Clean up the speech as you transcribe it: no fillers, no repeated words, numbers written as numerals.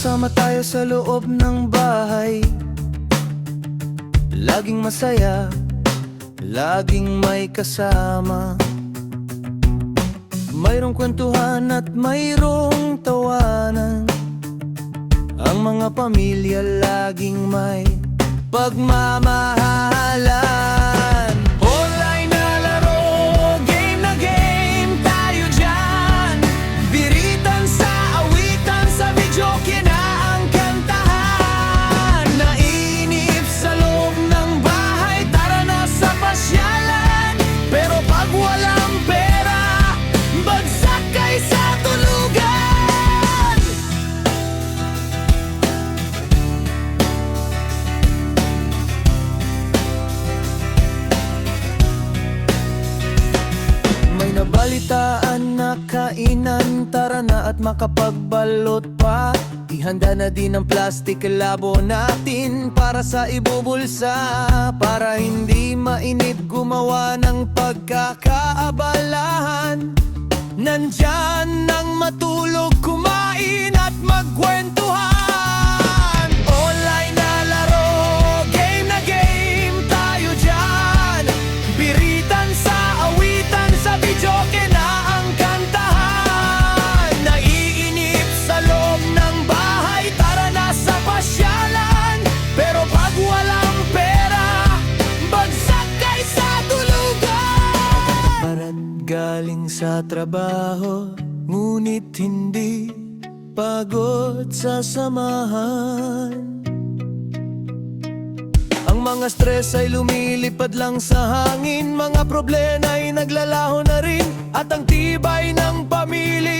Magkasama tayo sa loob ng bahay, laging masaya, laging may kasama. Mayroong kwentuhan at mayroong tawanan. Ang mga pamilya laging may pagmamahalan. Online na laro, game na game tayo dyan. Biritan sa awitan, sa videoke na ang kantahan. Nainip sa loob ng bahay, tara na sa pasyalan. Pero pag walang pera, bagsak kay sa tulugan. Nabalitaan na kainan, tara na at makapagbalot pa. Ihanda na din ang plastic labo natin para sa ibubulsa. Para hindi mainip gumawa ng pagkakaabalahan. Nandyan nang matulog, kumain at magkwentuhan. Online na laro, game na game tayo dyan. Biritan sa awitan, sa videoke na ang kantahan. Naiinip sa loob ng bahay, tara na sa pasyalan. Pero pag walang pera, bagsak kay sa tulugan. Parad galing sa trabaho, ngunit hindi pagod sa samahan. Ang mga stress ay lumilipad lang sa hangin. Mga problema ay naglalaho na rin. At ang tibay ng pamilya